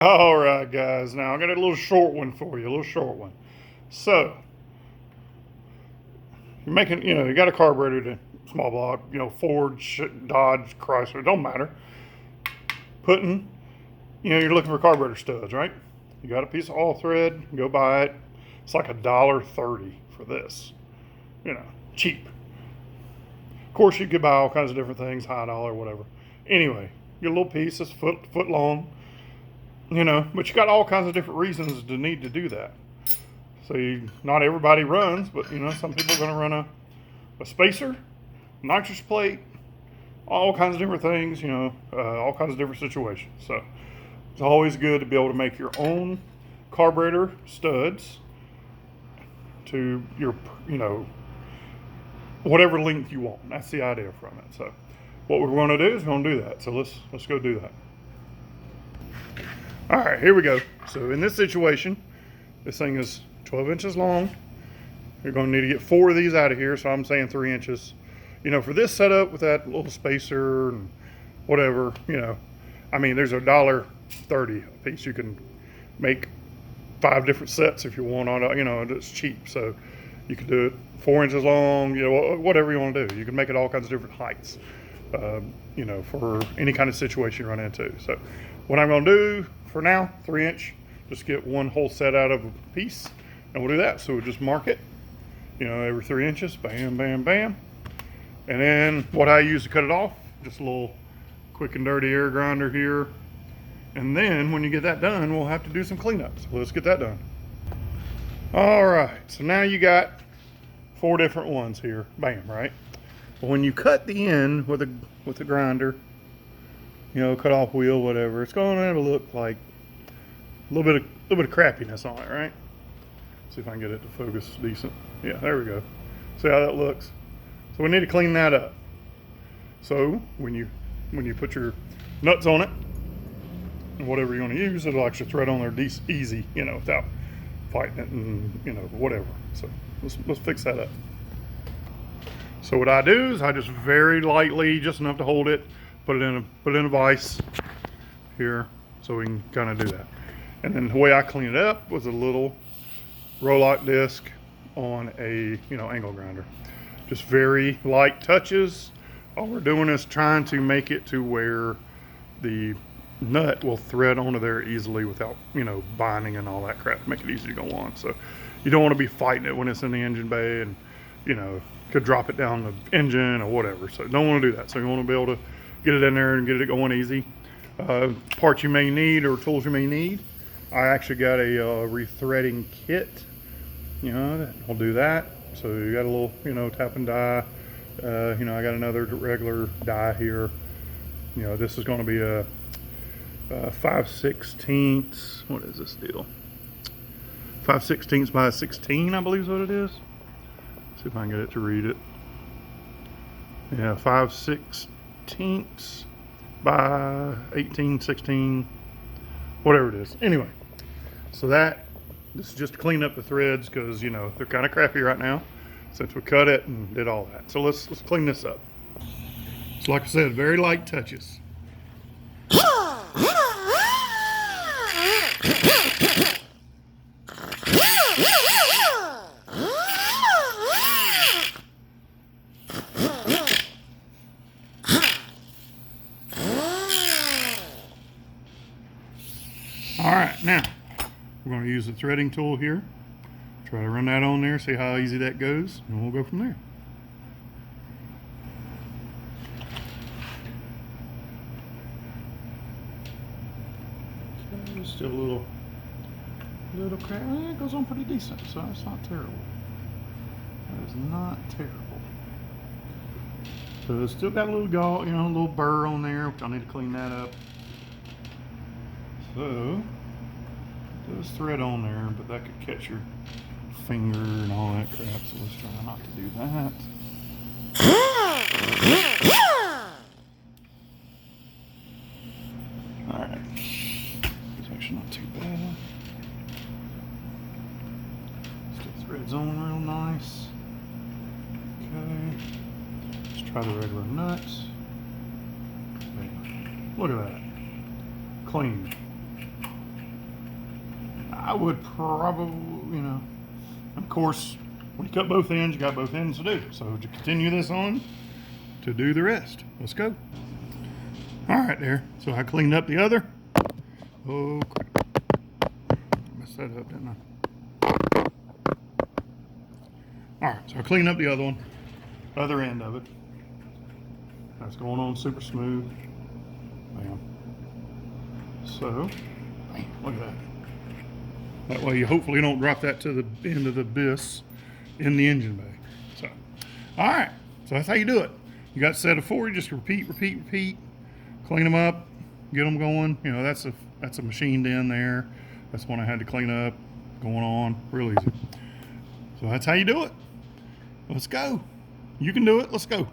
All right, guys. Now I got a little short one for you, a little short one. So you're making, you got a carburetor to small block, Ford, Dodge, Chrysler, don't matter. Putting, you're looking for carburetor studs, right? You got a piece of oil thread, go buy it. It's like $1.30 for this, cheap. Of course, you could buy all kinds of different things, high dollar, whatever. Anyway, get a little piece that's foot long. But you got all kinds of different reasons to need to do that. So not everybody runs, but some people are going to run a spacer, nitrous plate, all kinds of different things, all kinds of different situations. So it's always good to be able to make your own carburetor studs to your, whatever length you want. That's the idea from it. So what we're going to do is we're going to do that. So let's go do that. All right, here we go. So in this situation, this thing is 12 inches long. You're going to need to get 4 of these out of here, so I'm saying 3 inches. For this setup with that little spacer and whatever, there's $1.30 a piece. You can make 5 different sets if you want on it. It's cheap, so you can do it 4 inches long, whatever you want to do. You can make it all kinds of different heights, for any kind of situation you run into. So what I'm going to do for now, 3 inch, just get one whole set out of a piece, and we'll do that. So we'll just mark it, every 3 inches, bam, bam, bam. And then what I use to cut it off, just a little quick and dirty air grinder here. And then when you get that done, we'll have to do some cleanup. So let's get that done. All right, so now you got 4 different ones here, bam, right? But when you cut the end with the grinder, cut off wheel, whatever, it's going to look like a little bit of crappiness on it, right? See if I can get it to focus decent. Yeah, there we go. See how that looks? So we need to clean that up. So when you put your nuts on it, and whatever you're going to use, it'll actually thread on there easy, without fighting it and whatever. So let's fix that up. So what I do is I just very lightly, just enough to hold it, put it in a vise here, so we can kind of do that. And then the way I clean it up was a little roll-lock disc on a angle grinder. Just very light touches. All we're doing is trying to make it to where the nut will thread onto there easily without binding and all that crap. Make it easy to go on. So you don't want to be fighting it when it's in the engine bay and could drop it down the engine or whatever. So don't want to do that. So you want to be able to get it in there and get it going easy. Parts you may need or tools you may need. I actually got a rethreading kit, that will do that. So you got a little, tap and die. I got another regular die here. This is going to be a 5/16. What is this deal? 5/16 by 16, I believe is what it is. See if I can get it to read it. Yeah, 5/16 by 18, 16, whatever it is. Anyway, so this is just to clean up the threads because they're kind of crappy right now since we cut it and did all that. So let's clean this up. So like I said, very light touches. All right, now we're going to use the threading tool here. Try to run that on there, see how easy that goes, and we'll go from there. Okay, still a little crap. It goes on pretty decent, so it's not terrible. That is not terrible. So it's still got a little a little burr on there, which I need to clean that up. So there's thread on there, but that could catch your finger and all that crap, so let's try not to do that. Alright, it's actually not too bad. Still threads on real nice. Okay, let's try the regular nuts. Look at that, clean. I would probably, you know, of course, when you cut both ends, you got both ends to do. So to continue this on, to do the rest. Let's go. All right, there. So I cleaned up the other. Oh, crap. Messed that up, didn't I? All right, so I cleaned up the other one, other end of it. That's going on super smooth. Bam. So, bam, look at that. That way you hopefully don't drop that to the end of the abyss in the engine bay. So, all right, so that's how you do it. You got a set of 4, you just repeat, clean them up, get them going. You know, that's a machined in there. That's one I had to clean up, going on, real easy. So that's how you do it. Let's go. You can do it, let's go.